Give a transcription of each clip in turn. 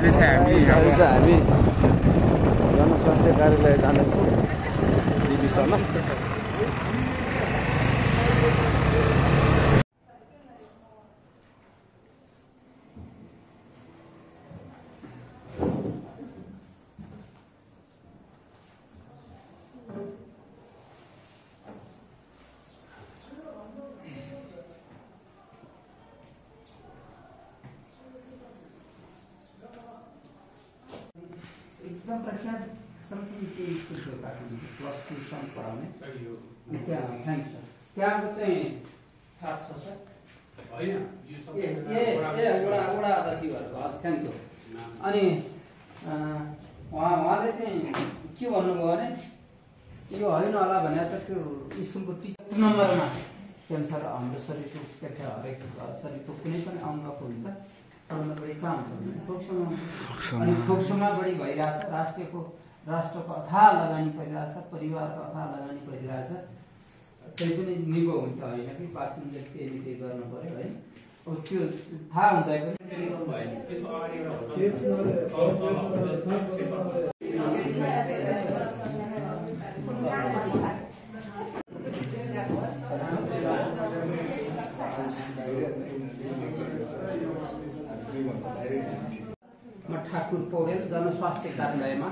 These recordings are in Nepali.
अहिले चाहिँ हामी जनस्वास्थ्य कार्यालय जानेछौँ जीविसमा। एकदम प्रख्यात संस्कृति स्कुल थियो काठमाडौँ +2 सम्म पढाउने त्यहाँ थ्याङ्क सर त्यहाँको चाहिँ छात्र छ सर होइन यो सब वडा अध्यक्षहरूको हस् थ्याङ्क यू। अनि उहाँले चाहिँ के भन्नुभयो भने यो होइन होला भने त त्यो स्कुलको टिचर नम्बरमा क्यान्सर हाम्रो शरीरको हरेक शरीरको कुनै पनि अङ्गको हुन्छ सबभन्दा बढी कहाँ हुन्छ भने फोक्सोमा। अनि फोक्सोमा बढी भइरहेछ। राष्ट्रको अथाह लगानी परिरहेछ, परिवारको अथाह लगानी परिरहेछ। त्यही पनि निको हुन्छ होइन कि पाचन केही गर्नु पर्यो है। अब त्यो थाहा हुँदा म ठाकुर पौडेल जनस्वास्थ्य कार्यालयमा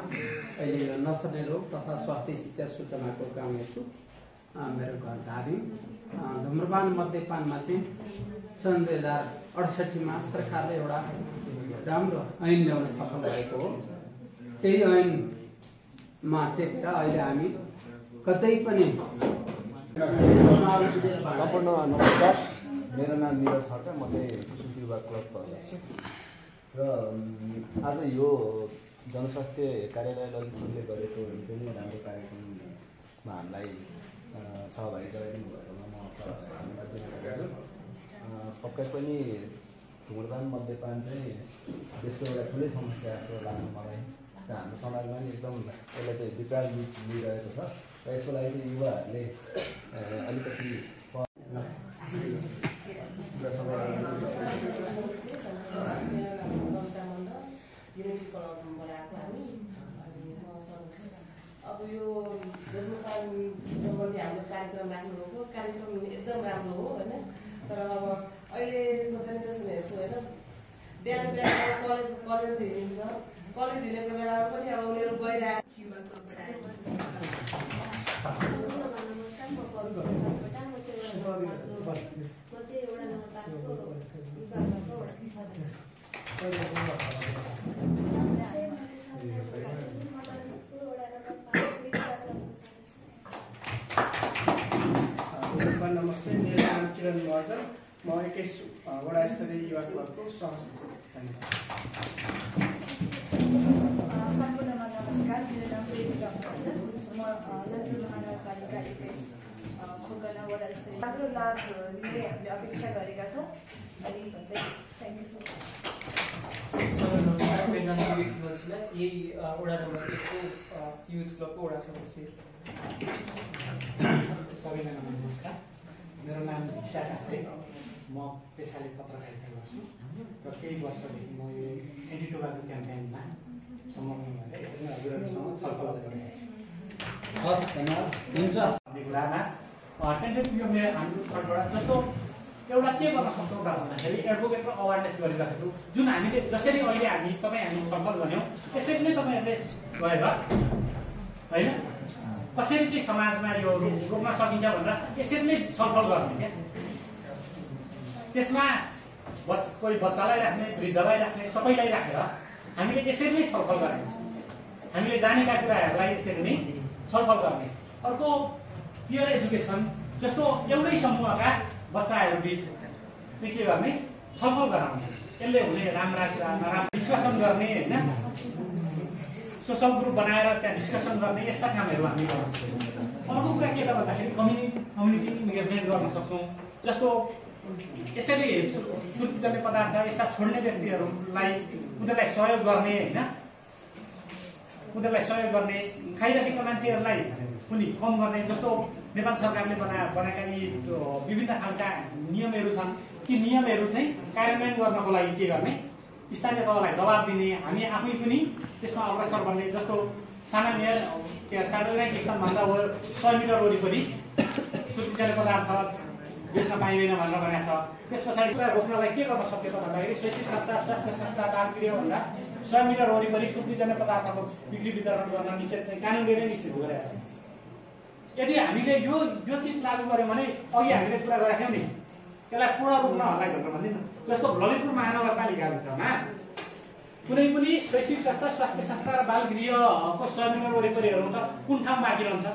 अहिले नसर्ने रोग तथा स्वास्थ्य शिक्षा सूचनाको काम गर्छु। मेरो घर धादिङ। धुम्रपान मद्यपानमा चाहिँ सन् 2068मा सरकारले एउटा राम्रो ऐन ल्याउन सफल भएको हो। त्यही ऐनमा टेक्छ अहिले हामी कतै पनि। सम्पूर्ण नमस्कार, मेरो नाम निरज खड्का, म चाहिँ सुशील युवा क्लबको अध्यक्ष र आज यो जनस्वास्थ्य कार्यालय ललितपुरले गरेको एकदमै राम्रो कार्यक्रममा हामीलाई सहभागी गराइदिनु भएकोमा म धन्यवाद दिन चाहन्छु। पक्कै पनि धुम्रपान मद्यपान चाहिँ देशको एउटा ठुलै समस्या जस्तो लाग्छ मलाई र हाम्रो समाजमा पनि एकदम यसलाई चाहिँ विकास लिइरहेको छ र यसको लागि चाहिँ युवाहरूले अलिकति अब यो धुम्रपान सम्बन्धी हाम्रो कार्यक्रम राख्नुभएको कार्यक्रम एकदम राम्रो हो होइन। तर अब अहिलेको जेनेरेसन हेर्छु होइन, बिहान कलेज हिँडिन्छ, कलेज हिँडेको बेलामा पनि अब उनीहरू गइरहेको नमस्ते, मेरो नाम किरण महर्जन, म 21 वडा स्तरीय युवा क्लबको सहसचिव। सम्पूर्णमा नमस्कार, मेरो नाम प्रेमिका महर्जन, म ललितपुर महानगरपालिका 21 खोकना वडा स्तरीय। राम्रो लाभ लिने हामीले अपेक्षा गरेका छौँ। अनि भन्दै थ्याङ्क यू सो मच। नमस्कार, मेरो नाम विवेक मल्सिला, यही वडा नम्बर 1 को युथ क्लबको वडा सदस्य। सबैजना नमस्कार, मेरो नाम ईशा ढाक्रे, म पेसाले पत्रकारिता गर्छु र केही वर्षदेखि म यो एन्टी टोबाको क्याम्पेनमा समर्पण भएर यसरी नै हजुरहरूसँग छलफल गरिरहेको छु। हस्, धन्यवाद। हुन्छ भन्ने कुरामा टेन्टेटिभ यो मेरो हाम्रो तर्फबाट जस्तो एउटा के गर्न सक्छौँ त भन्दाखेरि एडभोकेट र अवेरनेस गरिरहेको जुन हामीले जसरी अहिले हामी छलफल गऱ्यौँ यसरी नै तपाईँहरूले गएर होइन कसरी चाहिँ समाजमा यो रोक्न सकिन्छ भनेर यसरी नै छलफल गर्ने क्या। त्यसमा कोही बच्चालाई राख्ने, वृद्धलाई राख्ने, सबैलाई राखेर हामीले यसरी नै छलफल गर्ने। हामीले जानेका कुराहरूलाई यसरी नै छलफल गर्ने। अर्को पियर एजुकेसन जस्तो एउटै समूहका बच्चाहरू बिच चाहिँ के गर्ने, छलफल गराउने, यसले हुने राम्रा कुरा नराम्रो डिस्कसन गर्ने होइन, सोसल ग्रुप बनाएर त्यहाँ डिस्कसन गर्ने, यस्ता कामहरू हामी गर्न सक्छौँ। अर्को कुरा के त भन्दाखेरि कम्युनिटी इन्गेजमेन्ट गर्न सक्छौँ। जस्तो यसरी सुर्तीजन्य पदार्थ यस्ता छोड्ने व्यक्तिहरूलाई उनीहरूलाई सहयोग गर्ने होइन, उनीहरूलाई सहयोग गर्ने, खाइरहेका मान्छेहरूलाई पनि कम गर्ने। जस्तो नेपाल सरकारले बनाएका यी विभिन्न खालका नियमहरू छन्, ती नियमहरू चाहिँ कार्यान्वयन गर्नको लागि के गर्ने, स्थानीय तहलाई दबाब दिने, हामी आफै पनि त्यसमा अग्रसर बन्ने, जस्तो सामान्य सार्वजनिक स्थानभन्दा 100 मिटर वरिपरि सुत्तिजन्य पदार्थ बेच्न पाइँदैन भनेर भनेको छ। त्यस पछाडि कुरा रोक्नलाई के गर्न सकिएको भन्दाखेरि शैक्षिक संस्था, स्वास्थ्य संस्था, बालगृहभन्दा 100 मिटर वरिपरि सुत्तिजन्य पदार्थको बिक्री वितरण गर्न निषेध चाहिँ कानुनले नै निषेध गरिरहेको छ। यदि हामीले यो चिज लागू गर्यौँ भने अघि हामीले कुरा गरेका थियौँ नि, त्यसलाई पूर्ण रूपमा हल्ला भनेर भन्दैन। जस्तो ललितपुर महानगरपालिकाभित्रमा कुनै पनि शैक्षिक संस्था, स्वास्थ्य संस्था र बालगृहको 100 मिटर वरिपरिहरू त कुन ठाउँ बाँकी रहन्छ?